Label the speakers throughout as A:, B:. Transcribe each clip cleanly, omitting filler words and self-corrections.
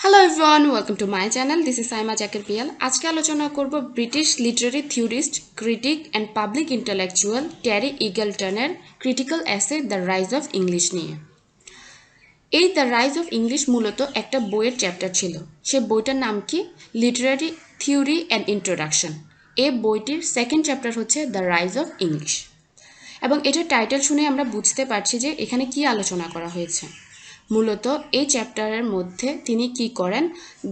A: Hello everyone, welcome to my channel. This is Saima Zakir Piyal. আজকে আলোচনা করব British literary theorist, critic and public intellectual Terry ইগলটনের critical essay the rise of English নিয়ে। এই the rise of English মূলত একটা বইয়ের চ্যাপ্টার ছিল। সে বইটার নাম কি? Literary theory and introduction. এই বইটির সেকেন্ড চ্যাপ্টার হচ্ছে দ্য রাইজ অফ ইংলিশ। এবং এটার টাইটেল শুনে আমরা বুঝতে পারছি যে এখানে কি আলোচনা করা হয়েছে। মূলত এই চ্যাপ্টারের মধ্যে তিনি কি করেন,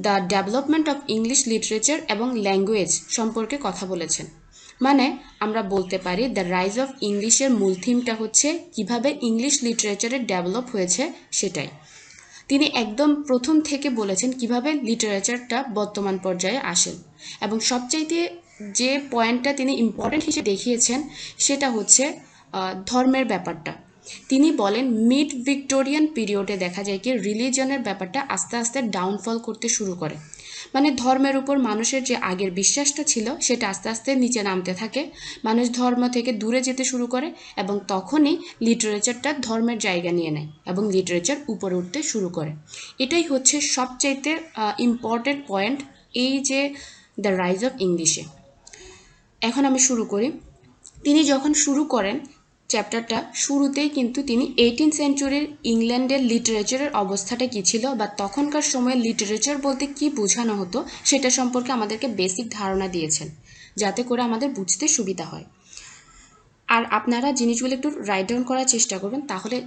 A: the development of English literature এবং ল্যাঙ্গুয়েজ সম্পর্কে কথা বলেছেন। মানে আমরা বলতে পারি দ্য রাইজ অফ ইংলিশের মূল থিমটা হচ্ছে কিভাবে ইংলিশ লিটারেচারের ডেভেলপ হয়েছে সেটাই। তিনি একদম প্রথম থেকে বলেছেন কিভাবে লিটারেচারটা বর্তমান পর্যায়ে আসেন, এবং সবচাইতে যে পয়েন্টটা তিনি ইম্পর্টেন্ট হিসেবে দেখিয়েছেন সেটা হচ্ছে ধর্মের ব্যাপারটা। তিনি বলেন মিড ভিক্টোরিয়ান পিরিয়ডে দেখা যায় কি রিলিজনের ব্যাপারটা আস্তে আস্তে ডাউনফল করতে শুরু করে। মানে ধর্মের উপর মানুষের যে আগের বিশ্বাসটা ছিল সেটা আস্তে আস্তে নিচে নামতে থাকে, মানুষ ধর্ম থেকে দূরে যেতে শুরু করে, এবং তখনই লিটারেচারটা ধর্মের জায়গা নিয়ে নেয় এবং লিটারেচার উপরে উঠতে শুরু করে। এটাই হচ্ছে সবচাইতে ইম্পর্টেন্ট পয়েন্ট এই যে দ্য রাইজ অফ ইংলিশে। এখন আমি শুরু করি। তিনি যখন শুরু করেন চ্যাপ্টারটা, শুরুতেই কিন্তু তিনি 18th সেঞ্চুরির ইংল্যান্ডের লিটারেচারের অবস্থাটা কী ছিল বা তখনকার সময়ে লিটারেচার বলতে কি বোঝানো হতো সেটা সম্পর্কে আমাদেরকে বেসিক ধারণা দিয়েছেন, যাতে করে আমাদের বুঝতে সুবিধা হয়। আর আপনারা জিনিসগুলো একটু রাইট ডাউন করার চেষ্টা করবেন, তাহলে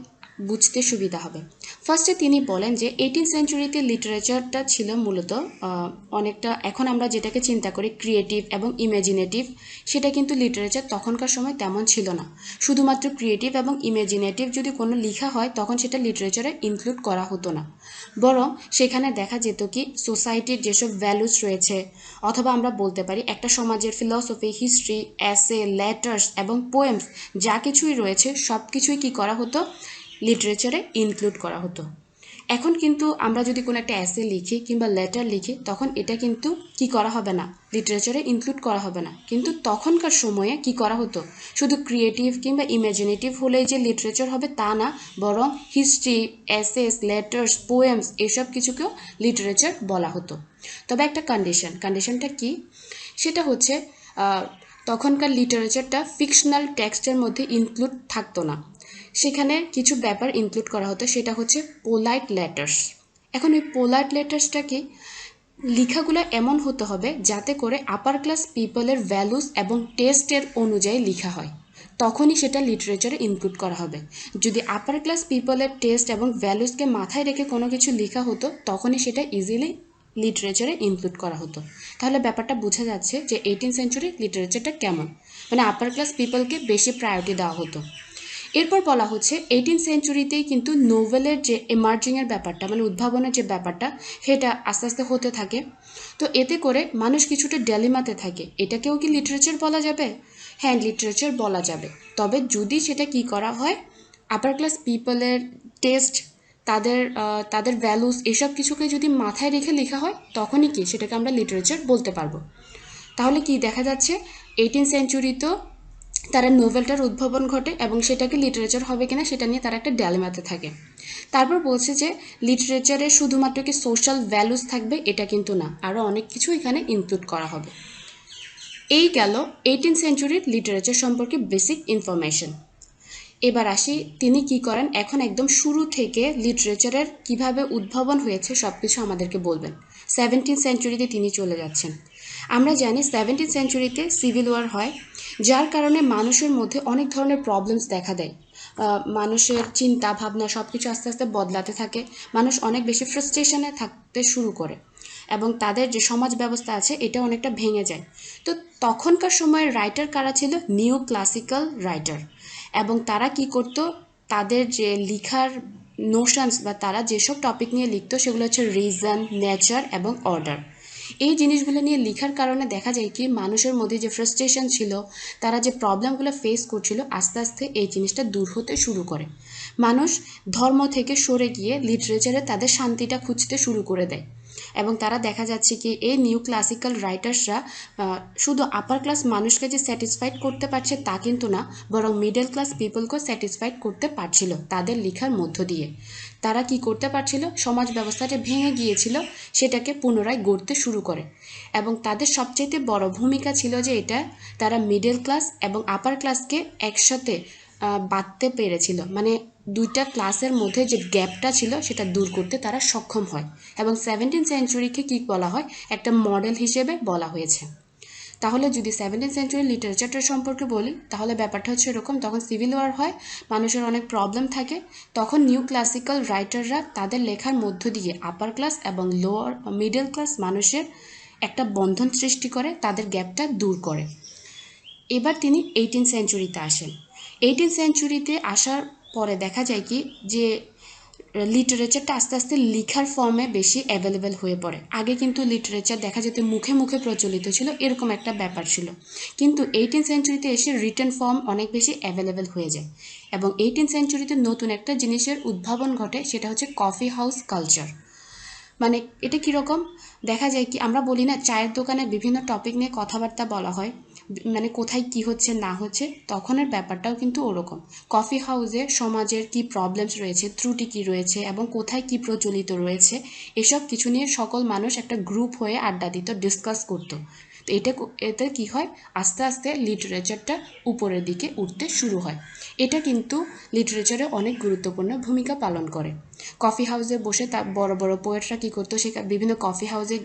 A: বুঝতে সুবিধা হবে। ফার্স্টে তিনি বলেন যে 18th সেঞ্চুরিতে লিটারেচারটা ছিল মূলত অনেকটা, এখন আমরা যেটাকে চিন্তা করি ক্রিয়েটিভ এবং ইমাজিনেটিভ, সেটা কিন্তু লিটারেচার তখনকার সময় তেমন ছিল না। শুধুমাত্র ক্রিয়েটিভ এবং ইমাজিনেটিভ যদি কোনো লেখা হয় তখন সেটা লিটারেচারে ইনক্লুড করা হতো না, বরং সেখানে দেখা যেত কি সোসাইটির যেসব ভ্যালুস রয়েছে, অথবা আমরা বলতে পারি একটা সমাজের ফিলসফি, হিস্ট্রি, অ্যাসে, লেটার্স এবং পোয়েমস যা কিছুই রয়েছে সব কিছুই কী করা হতো, লিটারেচারে ইনক্লুড করা হতো। এখন কিন্তু আমরা যদি কোনো একটা অ্যাসে লিখি কিংবা লেটার লিখি তখন এটা কিন্তু কি করা হবে না, লিটারেচারে ইনক্লুড করা হবে না। কিন্তু তখনকার সময়ে কি করা হতো, শুধু ক্রিয়েটিভ কিংবা ইমাজিনেটিভ হলেই যে লিটারেচার হবে তা না, বরং হিস্ট্রি, অ্যাসেস, লেটার্স, পোয়েমস এসব কিছুকেও লিটারেচার বলা হতো। তবে একটা কন্ডিশনটা কি, সেটা হচ্ছে তখনকার লিটারেচারটা ফিকশনাল টেক্সটের মধ্যে ইনক্লুড থাকতো না, সেখানে কিছু ব্যাপার ইনক্লুড করা হতো, সেটা হচ্ছে পোলাইট লেটার্স। এখন ওই পোলাইট লেটার্সটা কি, লেখাগুলো এমন হতে হবে যাতে করে আপার ক্লাস পিপলের ভ্যালুস এবং টেস্টের অনুযায়ী লেখা হয়, তখনই সেটা লিটারেচারে ইনক্লুড করা হবে। যদি আপার ক্লাস পিপলের টেস্ট এবং ভ্যালুসকে মাথায় রেখে কোনো কিছু লেখা হতো তখনই সেটা ইজিলি লিটারেচারে ইনক্লুড করা হতো। তাহলে ব্যাপারটা বোঝা যাচ্ছে যে 18th সেঞ্চুরি লিটারেচারটা কেমন, মানে আপার ক্লাস পিপলকে বেশি প্রায়োরিটি দেওয়া হতো। এরপর বলা হচ্ছে 18th সেঞ্চুরিতেই কিন্তু নোভেলের যে এমার্জিংয়ের ব্যাপারটা, মানে উদ্ভাবনের যে ব্যাপারটা, সেটা আস্তে আস্তে হতে থাকে। তো এতে করে মানুষ কিছুটা ডেলিমাতে থাকে, এটাকেও কি লিটারেচার বলা যাবে? হ্যাঁ, লিটারেচার বলা যাবে, তবে যদি সেটা কি করা হয়, আপার ক্লাস পিপলের টেস্ট, তাদের ভ্যালুস এসব কিছুকে যদি মাথায় রেখে লেখা হয় তখনই কি সেটাকে আমরা লিটারেচার বলতে পারবো। তাহলে কি দেখা যাচ্ছে 18th সেঞ্চুরিতেও তারা নোভেলটার উদ্ভাবন ঘটে এবং সেটাকে লিটারেচার হবে কিনা সেটা নিয়ে তারা একটা ডাইলেমাতে থাকে। তারপর বলছে যে লিটারেচারে শুধুমাত্র কি সোশ্যাল ভ্যালুস থাকবে, এটা কিন্তু না, আরও অনেক কিছু এখানে ইনক্লুড করা হবে। এই গেল 18th সেঞ্চুরির লিটারেচার সম্পর্কে বেসিক ইনফরমেশন। এবার আসি তিনি কি করেন, এখন একদম শুরু থেকে লিটারেচারের কিভাবে উদ্ভাবন হয়েছে সব কিছু আমাদেরকে বলবেন। 17th সেঞ্চুরিতে তিনি চলে যাচ্ছেন। আমরা জানি 17th সেঞ্চুরিতে সিভিল ওয়ার হয়, যার কারণে মানুষের মধ্যে অনেক ধরনের প্রবলেমস দেখা দেয়। মানুষের চিন্তা ভাবনা সব কিছু আস্তে আস্তে বদলাতে থাকে, মানুষ অনেক বেশি ফ্রাস্ট্রেশনে থাকতে শুরু করে এবং তাদের যে সমাজ ব্যবস্থা আছে এটা অনেকটা ভেঙে যায়। তো তখনকার সময়ের রাইটার কারা ছিল? New classical writer. এবং তারা কি করত, তাদের যে লিখার নোশনস বা তারা যেসব টপিক নিয়ে লিখতো সেগুলো হচ্ছে রিজন, নেচার এবং অর্ডার। এই জিনিসগুলো নিয়ে লেখার কারণে দেখা যায় কি মানুষের মধ্যে যে ফ্রাস্ট্রেশন ছিল, তারা যে প্রবলেমগুলো ফেস করছিল, আস্তে আস্তে এই জিনিসটা দূর হতে শুরু করে। মানুষ ধর্ম থেকে সরে গিয়ে লিটারেচারে তাদের শান্তিটা খুঁজতে শুরু করে দেয়। এবং তারা দেখা যাচ্ছে কি এই নিউ ক্লাসিক্যাল রাইটার্সরা শুধু আপার ক্লাস মানুষকে যে স্যাটিসফাইড করতে পারছে তা কিন্তু না, বরং মিডল ক্লাস পিপলকেও স্যাটিসফাইড করতে পারছিল তাদের লেখার মধ্য দিয়ে। তারা কি করতে পারছিল, সমাজ ব্যবস্থাটা ভেঙে গিয়েছিল সেটাকে পুনরায় গড়তে শুরু করে। এবং তাদের সবচেয়ে বড় ভূমিকা ছিল যে এটা তারা মিডল ক্লাস এবং আপার ক্লাসকে একসাথে বাঁধতে পেরেছিল, মানে দুইটা ক্লাসের মধ্যে যে গ্যাপটা ছিল সেটা দূর করতে তারা সক্ষম হয়। এবং 17th সেঞ্চুরিকে কী বলা হয়, একটা মডেল হিসেবে বলা হয়েছে। তাহলে যদি 17th সেঞ্চুরি লিটারেচারটা সম্পর্কে বলি তাহলে ব্যাপারটা হচ্ছে এরকম, তখন সিভিল ওয়ার হয়, মানুষের অনেক প্রবলেম থাকে, তখন নিউ ক্লাসিক্যাল রাইটাররা তাদের লেখার মধ্য দিয়ে আপার ক্লাস এবং লোয়ার মিডল ক্লাস মানুষের একটা বন্ধন সৃষ্টি করে, তাদের গ্যাপটা দূর করে। এবার তিনি 18th সেঞ্চুরিতে আসেন। 18th সেঞ্চুরিতে আসার পরে দেখা যায় কি যে লিটারেচারটা আস্তে আস্তে লেখার ফর্মে বেশি অ্যাভেলেবেল হয়ে পড়ে। আগে কিন্তু লিটারেচার দেখা যেত মুখে মুখে প্রচলিত ছিল, এরকম একটা ব্যাপার ছিল, কিন্তু 18th সেঞ্চুরিতে এসে রিটেন ফর্ম অনেক বেশি অ্যাভেলেবেল হয়ে যায়। এবং 18th সেঞ্চুরিতে নতুন একটা জিনিসের উদ্ভাবন ঘটে, সেটা হচ্ছে কফি হাউস কালচার। মানে এটা কীরকম, দেখা যায় কি আমরা বলি না চায়ের দোকানে বিভিন্ন টপিক নিয়ে কথাবার্তা বলা হয়, মানে কোথায় কি হচ্ছে না হচ্ছে, তখনের ব্যাপারটাও কিন্তু ওরকম। কফি হাউসে সমাজের কি প্রবলেমস রয়েছে, ত্রুটি কি রয়েছে এবং কোথায় কি প্রচলিত রয়েছে, এসব কিছু নিয়ে সকল মানুষ একটা গ্রুপ হয়ে আড্ডা দিত, ডিসকাস করতো। তো এতে কি হয়, আস্তে আস্তে লিটারেচারটা উপরের দিকে উঠতে শুরু হয়। এটা কিন্তু লিটারেচারে অনেক গুরুত্বপূর্ণ ভূমিকা পালন করে। কফি হাউসে বসে তা বড় বড় পোয়েটরা কী করতো, সে বিভিন্ন কফি হাউসে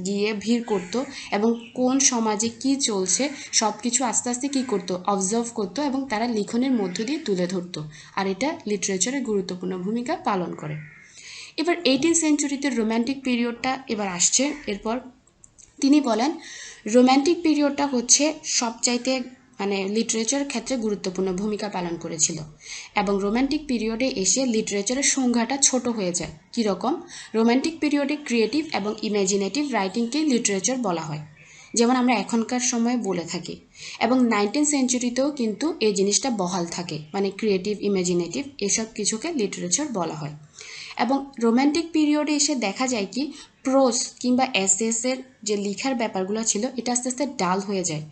A: গিয়ে ভিড় করতো এবং কোন সমাজে কি চলছে সব কিছু আস্তে আস্তে কী করতো, অবজার্ভ করতো এবং তারা লিখনের মধ্য দিয়ে তুলে ধরতো। আর এটা লিটারেচারে গুরুত্বপূর্ণ ভূমিকা পালন করে। এবার 18th সেঞ্চুরিতে রোম্যান্টিক পিরিয়ডটা এবার আসছে। এরপর তিনি বলেন রোম্যান্টিক পিরিয়ডটা হচ্ছে সবচাইতে মানে লিটারেচার ক্ষেত্রে গুরুত্বপূর্ণ ভূমিকা পালন করেছিল। এবং রোম্যান্টিক পিরিয়ডে এসে লিটারেচারের সংজ্ঞাটা ছোট হয়ে যায়। কীরকম, রোম্যান্টিক পিরিয়ডে ক্রিয়েটিভ এবং ইমাজিনেটিভ রাইটিংকে লিটারেচার বলা হয়, যেমন আমরা এখনকার সময়ে বলে থাকি। এবং 19th সেঞ্চুরিতেও কিন্তু এই জিনিসটা বহাল থাকে, মানে ক্রিয়েটিভ ইমাজিনেটিভ এসব কিছুকে লিটারেচার বলা হয়। এবং রোম্যান্টিক পিরিয়ডে এসে দেখা যায় কি প্রোজ কিংবা এসেসের যে লেখার ব্যাপারগুলো ছিল এটা আস্তে আস্তে ডাল হয়ে যায়।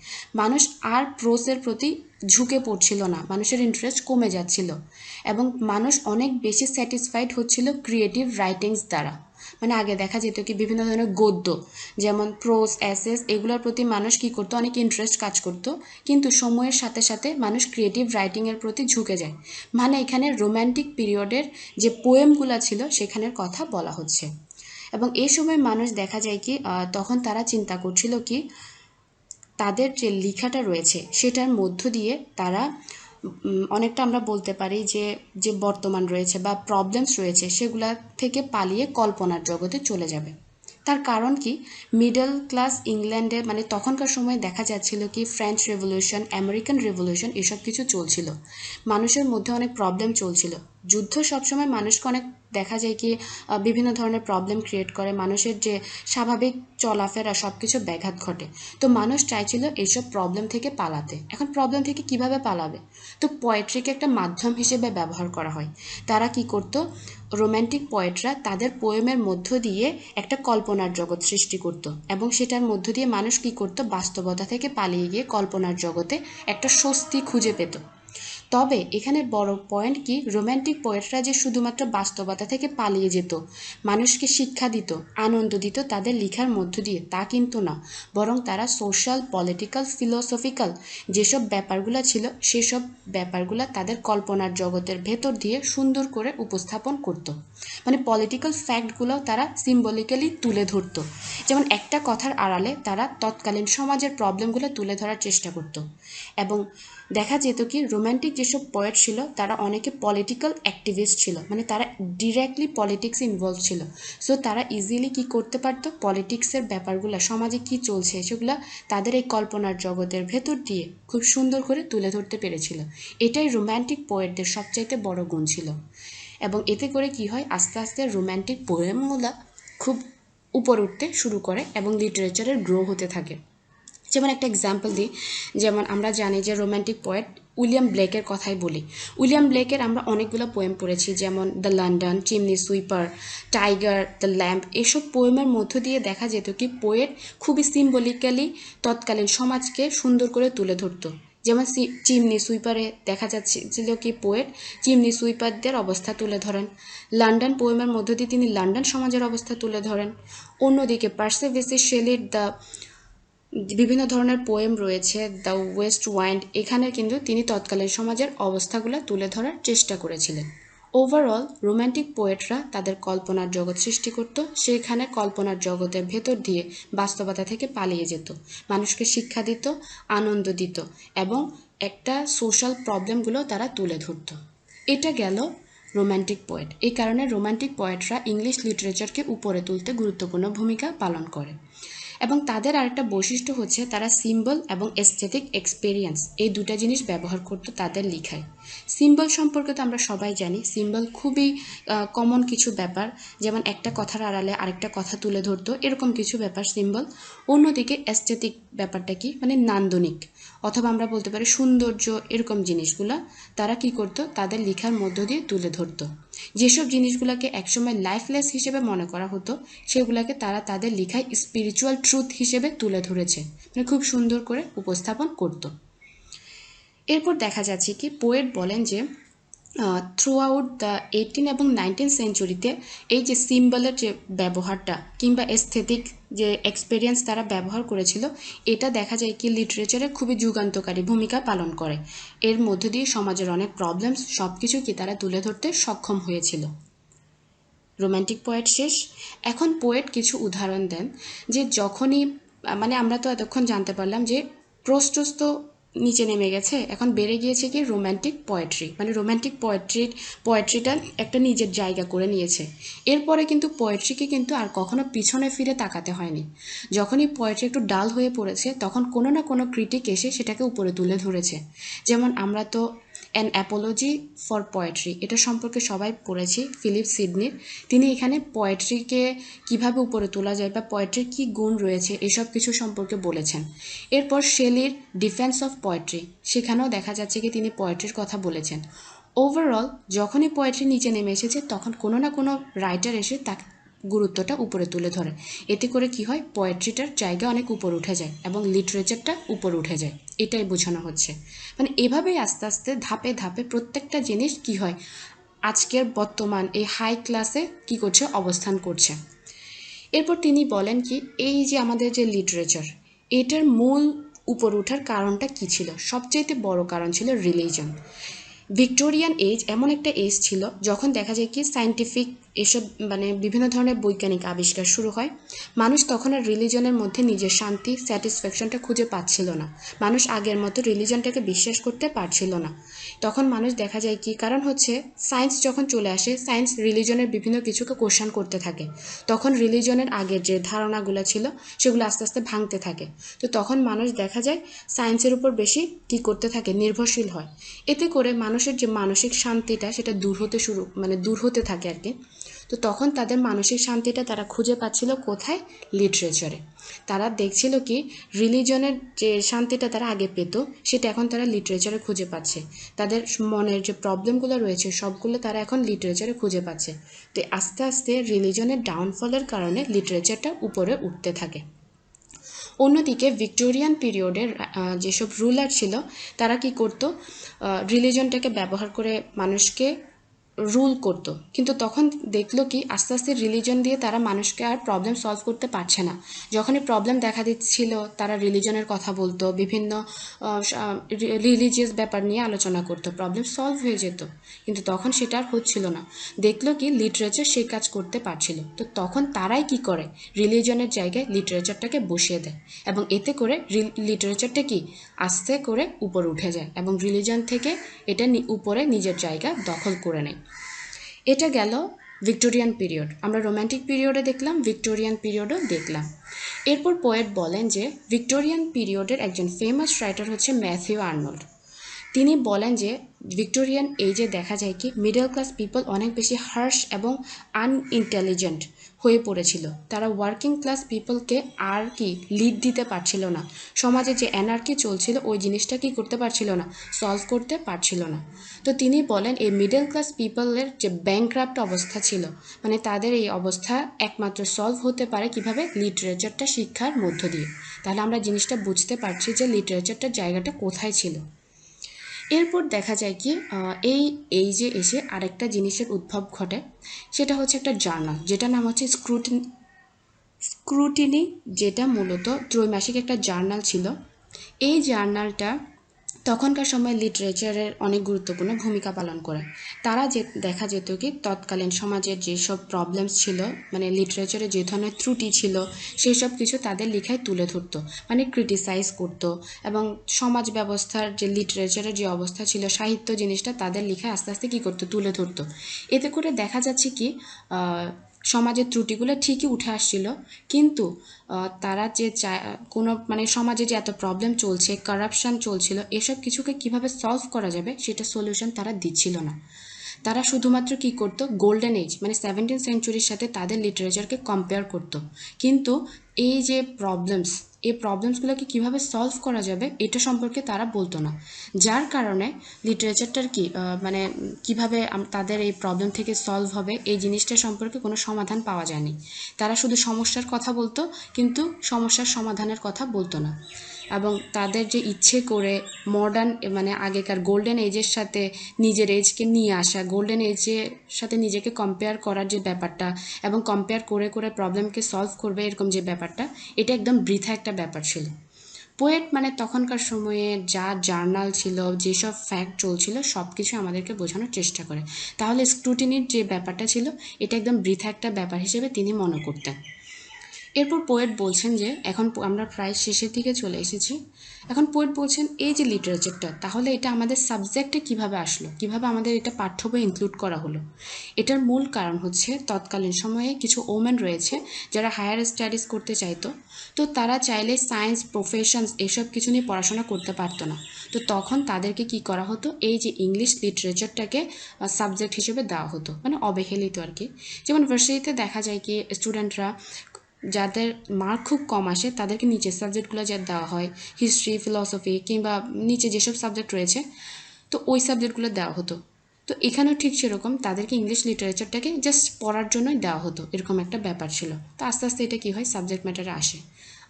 A: মানুষ আর প্রোজের প্রতি ঝুঁকে পড়ছিল না, মানুষের ইন্টারেস্ট কমে যাচ্ছিল এবং মানুষ অনেক বেশি স্যাটিসফাইড হচ্ছিল ক্রিয়েটিভ রাইটিংস দ্বারা। মানে আগে দেখা যেত কি বিভিন্ন ধরনের গদ্য যেমন প্রোজ এসেস এগুলোর প্রতি মানুষ কী করতো, অনেক ইন্টারেস্ট কাজ করতো, কিন্তু সময়ের সাথে সাথে মানুষ ক্রিয়েটিভ রাইটিংয়ের প্রতি ঝুঁকে যায়। মানে এখানে রোম্যান্টিক পিরিয়ডের যে পোয়েমগুলো ছিল সেখানের কথা বলা হচ্ছে। এবং এই সময় মানুষ দেখা যায় কি তখন তারা চিন্তা করছিল কি তাদের যে লেখাটা রয়েছে সেটার মধ্য দিয়ে তারা অনেকটা আমরা বলতে পারি যে যে বর্তমান রয়েছে বা প্রবলেমস রয়েছে সেগুলা থেকে পালিয়ে কল্পনার জগতে চলে যাবে। তার কারণ কি, মিডল ক্লাস ইংল্যান্ডে মানে তখনকার সময় দেখা যাচ্ছিল কি ফ্রেঞ্চ রেভলিউশন, আমেরিকান রেভলিউশন এসব কিছু চলছিল, মানুষের মধ্যে অনেক প্রবলেম চলছিল। যুদ্ধ সবসময় মানুষকে অনেক দেখা যায় কি বিভিন্ন ধরনের প্রবলেম ক্রিয়েট করে, মানুষের যে স্বাভাবিক চলাফেরা সব কিছু ব্যাঘাত ঘটে। তো মানুষ চাইছিল এইসব প্রবলেম থেকে পালাতে। এখন প্রবলেম থেকে কিভাবে পালাবে, তো পোয়েট্রিকে একটা মাধ্যম হিসেবে ব্যবহার করা হয়। তারা কি করতো, রোম্যান্টিক পোয়েটরা তাদের পোয়েমের মধ্য দিয়ে একটা কল্পনার জগৎ সৃষ্টি করত এবং সেটার মধ্য দিয়ে মানুষ কী করতো, বাস্তবতা থেকে পালিয়ে গিয়ে কল্পনার জগতে একটা স্বস্তি খুঁজে পেত। তবে এখানে বড় পয়েন্ট কি, রোম্যান্টিক পোয়েটরা যে শুধুমাত্র বাস্তবতা থেকে পালিয়ে যেত, মানুষকে শিক্ষা দিত, আনন্দ দিত তাদের লেখার মধ্য দিয়ে, তা কিন্তু না, বরং তারা সোশ্যাল, পলিটিক্যাল, ফিলোসফিক্যাল যেসব ব্যাপারগুলো ছিল সেসব ব্যাপারগুলো তাদের কল্পনার জগতের ভেতর দিয়ে সুন্দর করে উপস্থাপন করত। মানে পলিটিক্যাল ফ্যাক্টগুলো তারা সিম্বলিক্যালি তুলে ধরতো। যেমন একটা কথার আড়ালে তারা তৎকালীন সমাজের প্রবলেমগুলো তুলে ধরার চেষ্টা করত। এবং দেখা যেত কি রোম্যান্টিক যেসব পোয়েট ছিল তারা অনেকে পলিটিক্যাল অ্যাক্টিভিস্ট ছিল, মানে তারা ডিরেক্টলি পলিটিক্সে ইনভলভ ছিল। সো তারা ইজিলি কি করতে পারতো, পলিটিক্সের ব্যাপারগুলো সমাজে কি চলছে সেগুলো তাদের এই কল্পনার জগতের ভেতর দিয়ে খুব সুন্দর করে তুলে ধরতে পেরেছিল। এটাই রোম্যান্টিক পোয়েটদের সবচাইতে বড় গুণ ছিল। এবং এতে করে কি হয়, আস্তে আস্তে রোম্যান্টিক পোয়েমগুলো খুব উপরে উঠতে শুরু করে এবং লিটারেচারের গ্রো হতে থাকে। যেমন একটা এক্সাম্পল দিই, যেমন আমরা জানি যে রোম্যান্টিক পোয়েট উইলিয়াম ব্লেকের কথাই বলি। উইলিয়াম ব্লেকের আমরা অনেকগুলো পোয়েম পড়েছি, যেমন the London, chimney sweeper, tiger, the lamp. এসব পোয়েমের মধ্য দিয়ে দেখা যেত কি পোয়েট খুবই সিম্বলিক্যালি তৎকালীন সমাজকে সুন্দর করে তুলে ধরতো। যেমন চিমনি সুইপারে দেখা যাচ্ছিল কি পোয়েট চিমনি সুইপারদের অবস্থা তুলে ধরেন। লন্ডন পোয়েমের মধ্য দিয়ে তিনি লন্ডন সমাজের অবস্থা তুলে ধরেন। অন্যদিকে পার্সি বিসি শেলির দ্য বিভিন্ন ধরনের পোয়েম রয়েছে, দ্য ওয়েস্ট ওয়াইন্ড, এখানে কিন্তু তিনি তৎকালীন সমাজের অবস্থাগুলো তুলে ধরার চেষ্টা করেছিলেন। ওভারঅল রোম্যান্টিক পোয়েটরা তাদের কল্পনার জগৎ সৃষ্টি করত, সেখানে কল্পনার জগতের ভেতর দিয়ে বাস্তবতা থেকে পালিয়ে যেত, মানুষকে শিক্ষা দিত, আনন্দ দিত এবং একটা সোশ্যাল প্রবলেমগুলো তারা তুলে ধরত। এটা গেল রোম্যান্টিক পোয়েট। এই কারণে রোম্যান্টিক পোয়েটরা ইংলিশ লিটারেচারকে উপরে তুলতে গুরুত্বপূর্ণ ভূমিকা পালন করে। এবং তাদের আরেকটা বৈশিষ্ট্য হচ্ছে তারা সিম্বল এবং এস্থেটিক এক্সপেরিয়েন্স এই দুটা জিনিস ব্যবহার করতো তাদের লেখায়। সিম্বল সম্পর্কে তো আমরা সবাই জানি, সিম্বল খুবই কমন কিছু ব্যাপার, যেমন একটা কথার আড়ালে আরেকটা কথা তুলে ধরতো, এরকম কিছু ব্যাপার সিম্বল। অন্যদিকে এস্থেটিক ব্যাপারটা কি, মানে নান্দনিক অথবা আমরা বলতে পারি সৌন্দর্য, এরকম জিনিসগুলা তারা কি করতো তাদের লেখার মধ্য দিয়ে তুলে ধরতো। যেসব জিনিসগুলোকে একসময় লাইফলেস হিসেবে মনে করা হতো সেগুলোকে তারা তাদের লেখায় স্পিরিচুয়াল ট্রুথ হিসেবে তুলে ধরেছে, মানে খুব সুন্দর করে উপস্থাপন করত। এরপর দেখা যাচ্ছে কি পোয়েট বলেন যে থ্রু আউট দ্য 18 এবং 19 সেঞ্চুরিতে এই যে সিম্বলের যে ব্যবহারটা কিংবা এস্থেটিক যে এক্সপেরিয়েন্স তারা ব্যবহার করেছিল, এটা দেখা যায় কি লিটারেচারে খুবই যুগান্তকারী ভূমিকা পালন করে। এর মধ্য দিয়ে সমাজের অনেক প্রবলেমস সব কিছু কি তারা তুলে ধরতে সক্ষম হয়েছিল। রোম্যান্টিক পোয়েট শেষ। এখন পোয়েট কিছু উদাহরণ দেন যে যখনই, মানে আমরা তো এতক্ষণ জানতে পারলাম যে প্রোস্টোস তো নিচে নেমে গেছে, এখন বেড়ে গিয়েছে কি রোম্যান্টিক পোয়েট্রি, মানে রোম্যান্টিক পোয়েট্রিটা একটা নিজের জায়গা করে নিয়েছে। এরপরে কিন্তু পোয়েট্রিকে কিন্তু আর কখনো পিছনে ফিরে তাকাতে হয়নি। যখনই পোয়েট্রি একটু ডাল হয়ে পড়েছে তখন কোনো না কোনো ক্রিটিক এসে সেটাকে উপরে তুলে ধরেছে। যেমন আমরা তো অ্যান অ্যাপোলজি ফর পোয়েট্রি এটা সম্পর্কে সবাই পড়েছি ফিলিপ সিডনির। তিনি এখানে পোয়েট্রিকে কিভাবে উপরে তোলা যায় বা পোয়েট্রির কী গুণ রয়েছে এসব কিছু সম্পর্কে বলেছেন। এরপর শেলির ডিফেন্স অফ পোয়েট্রি, সেখানেও দেখা যাচ্ছে কি তিনি পোয়েট্রির কথা বলেছেন। ওভারঅল যখনই পোয়েট্রি নিচে নেমে এসেছে তখন কোনো না কোনো রাইটার এসে তাকে গুরুত্বটা উপরে তুলে ধরে। এতে করে কি হয়, পোয়েট্রিটার জায়গা অনেক উপর উঠে যায় এবং লিটারেচারটা উপর উঠে যায়, এটাই বোঝানো হচ্ছে। মানে এভাবেই আস্তে আস্তে ধাপে ধাপে প্রত্যেকটা জিনিস কি হয় আজকের বর্তমান এই হাই ক্লাসে কি করছে, অবস্থান করছে। এরপর তিনি বলেন কি এই যে আমাদের যে লিটারেচার, এটার মূল উপর ওঠার কারণটা কি ছিল, সবচেয়ে বড় কারণ ছিল রিলিজন। ভিক্টোরিয়ান এজ এমন একটা এজ ছিল যখন দেখা যায় কি সায়েন্টিফিক এসব মানে বিভিন্ন ধরনের বৈজ্ঞানিক আবিষ্কার শুরু হয়। মানুষ তখন আর রিলিজনের মধ্যে নিজের শান্তি স্যাটিসফ্যাকশনটা খুঁজে পাচ্ছিল না, মানুষ আগের মতো রিলিজনটাকে বিশ্বাস করতে পারছিল না। তখন মানুষ দেখা যায় কি কারণ হচ্ছে সায়েন্স যখন চলে আসে, সায়েন্স রিলিজনের বিভিন্ন কিছুকে কোশ্চেন করতে থাকে, তখন রিলিজনের আগের যে ধারণাগুলো ছিল সেগুলো আস্তে আস্তে ভাঙতে থাকে। তো তখন মানুষ দেখা যায় সায়েন্সের উপর বেশি কি করতে থাকে, নির্ভরশীল হয়। এতে করে মানুষের যে মানসিক শান্তিটা সেটা দূর হতে থাকে আর কি। তো তখন তাদের মানসিক শান্তিটা তারা খুঁজে পাচ্ছিল কোথায়, লিটারেচারে। তারা দেখছিল কি রিলিজনের যে শান্তিটা তারা আগে পেত সেটা এখন তারা লিটারেচারে খুঁজে পাচ্ছে, তাদের মনের যে প্রবলেমগুলো রয়েছে সবগুলো তারা এখন লিটারেচারে খুঁজে পাচ্ছে। তো আস্তে আস্তে রিলিজনের ডাউনফলের কারণে লিটারেচারটা উপরে উঠতে থাকে। অন্যদিকে ভিক্টোরিয়ান পিরিয়ডের যেসব রুলার ছিল তারা কি করত, রিলিজনটাকে ব্যবহার করে মানুষকে রুল করতো, কিন্তু তখন দেখলো কি আস্তে আস্তে রিলিজন দিয়ে তারা মানুষকে আর প্রবলেম সলভ করতে পারছে না। যখনই প্রবলেম দেখা দিচ্ছিল তারা রিলিজনের কথা বলতো, বিভিন্ন রিলিজিয়াস ব্যাপার নিয়ে আলোচনা করতো, প্রবলেম সলভ হয়ে যেত। কিন্তু তখন সেটা আর হচ্ছিল না, দেখলো কি লিটারেচার সেই কাজ করতে পারছিল। তো তখন তারাই কি করে, রিলিজনের জায়গায় লিটারেচারটাকে বসিয়ে দেয় এবং এতে করে লিটারেচারটা কি আস্তে করে উপরে উঠে যায় এবং রিলিজন থেকে এটা উপরে নিজের জায়গা দখল করে নেয়। এটা গেল ভিক্টোরিয়ান পিরিয়ড। আমরা রোম্যান্টিক পিরিয়ডে দেখলাম, ভিক্টোরিয়ান পিরিয়ডও দেখলাম। এরপর পোয়েট বলেন যে ভিক্টোরিয়ান পিরিয়ডের একজন ফেমাস রাইটার হচ্ছে ম্যাথিউ আর্নল্ড। তিনি বলেন যে ভিক্টোরিয়ান এজে দেখা যায় কি মিডল ক্লাস পিপল অনেক বেশি হার্শ এবং আনইন্টেলিজেন্ট হয়ে পড়েছিল। তারা ওয়ার্কিং ক্লাস পিপলকে আর কি লিড দিতে পারছিল না, সমাজে যে অ্যানার্কি চলছিল ওই জিনিসটা কি করতে পারছিল না, সলভ করতে পারছিল না। তো তিনি বলেন এই মিডল ক্লাস পিপলের যে ব্যাংক্রাফ্ট অবস্থা ছিল, মানে তাদের এই অবস্থা একমাত্র সলভ হতে পারে কিভাবে, লিটারেচারটা শিক্ষার মধ্য দিয়ে। তাহলে আমরা জিনিসটা বুঝতে পারছি যে লিটারেচারটার জায়গাটা কোথায় ছিল। এরপর দেখা যায় কি এই যে এসে আরেকটা জিনিসের উদ্ভব ঘটে, সেটা হচ্ছে একটা জার্নাল, যেটার নাম হচ্ছে স্ক্রুটিনি, যেটা মূলত ত্রৈমাসিক একটা জার্নাল ছিল। এই জার্নালটা তখনকার সময় লিটারেচারের অনেক গুরুত্বপূর্ণ ভূমিকা পালন করে। তারা যে দেখা যেত কি তৎকালীন সমাজের যেসব প্রবলেমস ছিল, মানে লিটারেচারে যে ধরনের ত্রুটি ছিল, সেই সব কিছু তাদের লেখায় তুলে ধরতো, মানে ক্রিটিসাইজ করতো। এবং সমাজ ব্যবস্থার যে লিটারেচারের যে অবস্থা ছিল, সাহিত্য জিনিসটা তাদের লেখায় আস্তে আস্তে কী করতো, তুলে ধরতো। এতে করে দেখা যাচ্ছে কি সমাজের ত্রুটিগুলো ঠিকই উঠে আসছিল, কিন্তু তারা যে কোনো মানে সমাজে যে এত প্রবলেম চলছে, কারাপশান চলছিল, এসব কিছুকে কিভাবে সলভ করা যাবে সেটা সলিউশন তারা দিচ্ছিল না। তারা শুধুমাত্র কি করতো, গোল্ডেন এজ মানে 17th সেঞ্চুরির সাথে তাদের লিটারেচারকে কম্পেয়ার করতো। কিন্তু এই যে এই প্রবলেমসগুলোকে কীভাবে সলভ করা যাবে এটা সম্পর্কে তারা বলতো না। যার কারণে লিটারেচারটার মানে কিভাবে তাদের এই প্রবলেম থেকে সলভ হবে এই জিনিসটা সম্পর্কে কোনো সমাধান পাওয়া যায়নি। তারা শুধু সমস্যার কথা বলতো, কিন্তু সমস্যার সমাধানের কথা বলতো না। এবং তাদের যে ইচ্ছে করে মডার্ন মানে আগেকার গোল্ডেন এজের সাথে নিজের এজকে নিয়ে আসা, গোল্ডেন এজের সাথে নিজেকে কম্পেয়ার করার যে ব্যাপারটা, এবং কম্পেয়ার করে করে প্রবলেমকে সলভ করবে এরকম যে ব্যাপারটা, এটা একদম বৃথা একটা ব্যাপার ছিল। পোয়েট মানে তখনকার সময়ে যা জার্নাল ছিল, যেসব ফ্যাক্ট চলছিল সব কিছু আমাদেরকে বোঝানোর চেষ্টা করে। তাহলে স্ক্রুটিনির যে ব্যাপারটা ছিল এটা একদম বৃথা একটা ব্যাপার হিসেবে তিনি মনে করতেন। এরপর পোয়েট বলছেন যে এখন আমরা প্রায় শেষের দিকে চলে এসেছি। এখন পোয়েট বলছেন এই যে লিটারেচারটা, তাহলে এটা আমাদের সাবজেক্টে কিভাবে আসলো, কিভাবে আমাদের এটা পাঠ্য বই ইনক্লুড করা হলো। এটার মূল কারণ হচ্ছে তৎকালীন সময়ে কিছু ওমেন রয়েছে যারা হায়ার স্টাডিজ করতে চাইতো, তো তারা চাইলে সায়েন্স প্রফেশনস এসব কিছু নিয়ে পড়াশোনা করতে পারতো না। তো তখন তাদেরকে কি করা হতো, এই যে ইংলিশ লিটারেচারটাকে সাবজেক্ট হিসেবে দেওয়া হতো, মানে অবহেলিত আর কি। যেমন ভার্সিটিতে দেখা যায় কি স্টুডেন্টরা যাদের মার্ক খুব কম আসে তাদেরকে নিচের সাবজেক্টগুলো যা দেওয়া হয়, হিস্ট্রি, ফিলসফি কিংবা নিচে যেসব সাবজেক্ট রয়েছে, তো ওই সাবজেক্টগুলো দেওয়া হতো। তো এখানেও ঠিক সেরকম তাদেরকে ইংলিশ লিটারেচারটাকে জাস্ট পড়ার জন্যই দেওয়া হতো, এরকম একটা ব্যাপার ছিল। তো আস্তে আস্তে এটা কী হয়, সাবজেক্ট ম্যাটারে আসে।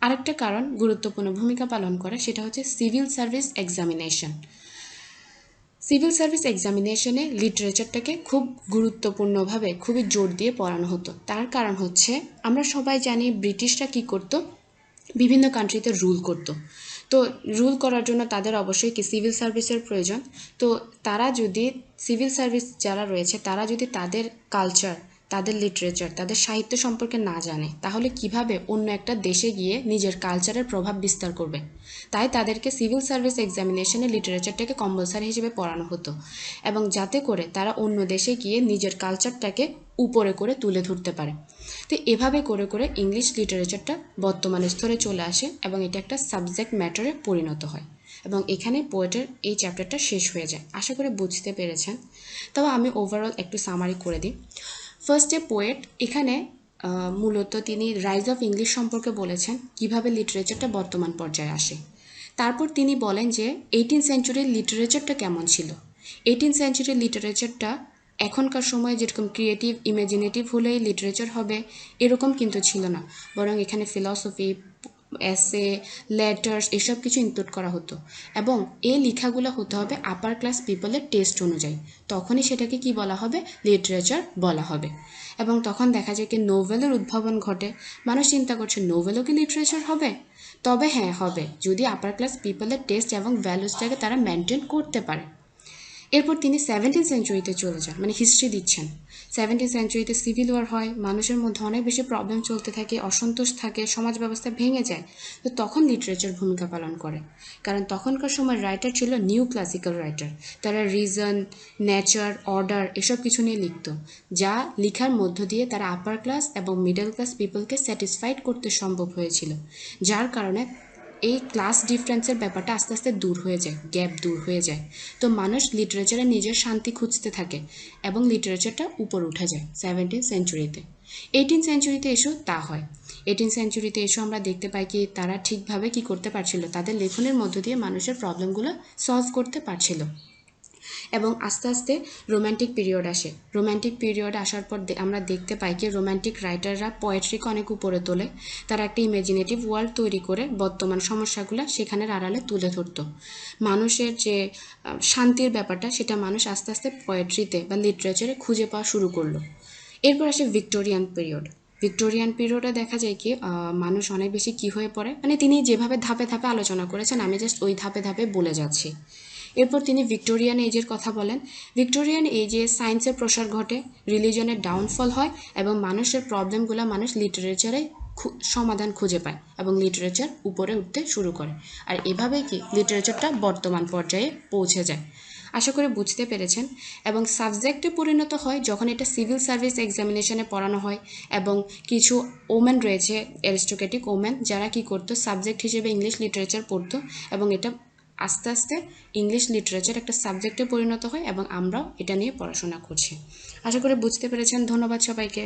A: আরেকটা কারণ গুরুত্বপূর্ণ ভূমিকা পালন করে, সেটা হচ্ছে civil service examination. Civil service এক্সামিনেশনে লিটারেচারটাকে খুব গুরুত্বপূর্ণভাবে খুবই জোর দিয়ে পড়ানো হতো। তার কারণ হচ্ছে আমরা সবাই জানি ব্রিটিশরা কী করতো, বিভিন্ন কান্ট্রিতে রুল করতো। তো রুল করার জন্য তাদের অবশ্যই কি সিভিল সার্ভিসের প্রয়োজন। তো তারা যদি সিভিল সার্ভিস যারা রয়েছে তারা যদি তাদের কালচার, তাদের লিটারেচার, তাদের সাহিত্য সম্পর্কে না জানে, তাহলে কিভাবে অন্য একটা দেশে গিয়ে নিজের কালচারের প্রভাব বিস্তার করবে। তাই তাদেরকে সিভিল সার্ভিস এক্সামিনেশনে লিটারেচারটাকে কম্পালসারি হিসেবে পড়ানো হতো, এবং যাতে করে তারা অন্য দেশে গিয়ে নিজের কালচারটাকে উপরে করে তুলে ধরতে পারে। তো এভাবে করে করে ইংলিশ লিটারেচারটা বর্তমানে স্তরে চলে আসে এবং এটা একটা সাবজেক্ট ম্যাটারে পরিণত হয়, এবং এখানে পোয়েটের এই চ্যাপ্টারটা শেষ হয়ে যায়। আশা করি বুঝতে পেরেছেন। তবে আমি ওভারঅল একটু সামারি করে দিই। ফার্স্টে পোয়েট এখানে মূলত তিনি রাইজ অফ ইংলিশ সম্পর্কে বলেছেন, কিভাবে লিটারেচারটা বর্তমান পর্যায়ে আসে। তারপর তিনি বলেন যে 18th সেঞ্চুরির লিটারেচারটা কেমন ছিল। 18th সেঞ্চুরির লিটারেচারটা এখনকার সময়ে যেরকম ক্রিয়েটিভ, ইমাজিনেটিভ হলেই লিটারেচার হবে এরকম কিন্তু ছিল না, বরং এখানে ফিলসফি, এসে, লেটার্স এসব কিছু ইনক্লুড করা হতো, এবং এই লেখাগুলো হতে হবে আপার ক্লাস পিপলের টেস্ট অনুযায়ী, তখনই সেটাকে কি বলা হবে, লিটারেচার বলা হবে। এবং তখন দেখা যায় কি নোভেলের উদ্ভাবন ঘটে। মানুষ চিন্তা করছে নোভেলও কি লিটারেচার হবে, তবে হ্যাঁ হবে, যদি আপার ক্লাস পিপলের টেস্ট এবং ভ্যালুসটাকে তারা মেনটেন করতে পারে। এরপর তিনি 17th সেঞ্চুরিতে চলে যান, মানে হিস্ট্রি দিচ্ছেন। 17th সেঞ্চুরিতে সিভিল ওয়ার হয়, মানুষের মধ্যে অনেক বেশি প্রবলেম চলতে থাকে, অসন্তোষ থাকে, সমাজ ব্যবস্থা ভেঙে যায়। তো তখন লিটারেচার ভূমিকা পালন করে, কারণ তখনকার সময় রাইটার ছিল নিউ ক্লাসিক্যাল রাইটার। তারা রিজন, নেচার, অর্ডার এসব কিছু নিয়ে লিখত, যা লেখার মধ্য দিয়ে তারা আপার ক্লাস এবং মিডল ক্লাস পিপলকে স্যাটিসফাইড করতে সম্ভব হয়েছিল। যার কারণে এই ক্লাস ডিফারেন্সের ব্যাপারটা আস্তে আস্তে দূর হয়ে যায়, গ্যাপ দূর হয়ে যায়। তো মানুষ লিটারেচারে নিজের শান্তি খুঁজতে থাকে এবং লিটারেচারটা উপর উঠে যায় 17th সেঞ্চুরিতে। 18th সেঞ্চুরিতে এসেও তা হয়। 18th সেঞ্চুরিতে এসেও আমরা দেখতে পাই কি তারা ঠিকভাবে কি করতে পারছিল, তাদের লেখনের মধ্য দিয়ে মানুষের প্রবলেমগুলো সলভ করতে পারছিল। এবং আস্তে আস্তে রোম্যান্টিক পিরিয়ড আসে। রোম্যান্টিক পিরিয়ড আসার পর আমরা দেখতে পাই কি রোম্যান্টিক রাইটাররা পোয়েট্রিকে অনেক উপরে তোলে। তারা একটা ইমাজিনেটিভ ওয়ার্ল্ড তৈরি করে বর্তমান সমস্যাগুলো সেখানের আড়ালে তুলে ধরতো। মানুষের যে শান্তির ব্যাপারটা সেটা মানুষ আস্তে আস্তে পোয়েট্রিতে বা লিটারেচারে খুঁজে পাওয়া শুরু করলো। এরপর আসে ভিক্টোরিয়ান পিরিয়ড। ভিক্টোরিয়ান পিরিয়ডে দেখা যায় কি মানুষ অনেক বেশি কি হয়ে পড়ে, মানে তিনি যেভাবে ধাপে ধাপে আলোচনা করেছেন আমি জাস্ট ওই ধাপে ধাপে বলে যাচ্ছি। এরপর তিনি ভিক্টোরিয়ান এজের কথা বলেন। ভিক্টোরিয়ান এজে সায়েন্সের প্রসার ঘটে, রিলিজনের ডাউনফল হয় এবং মানুষের প্রবলেমগুলো মানুষ লিটারেচারে সমাধান খুঁজে পায় এবং লিটারেচার উপরে উঠতে শুরু করে। আর এভাবেই কি লিটারেচারটা বর্তমান পর্যায়ে পৌঁছে যায়। আশা করি বুঝতে পেরেছেন। এবং সাবজেক্টে পরিণত হয় যখন এটা সিভিল সার্ভিস এক্সামিনেশনে পড়ানো হয় এবং কিছু ওমেন রয়েছে, অ্যারিস্টোক্রেটিক ওমেন, যারা কি করতো সাবজেক্ট হিসেবে ইংলিশ লিটারেচার পড়তো এবং এটা আস্তে আস্তে ইংলিশ লিটারেচার একটা সাবজেক্টে পরিণত হয় এবং আমরাও এটা নিয়ে পড়াশোনা করছি। আশা করি বুঝতে পেরেছেন। ধন্যবাদ সবাইকে।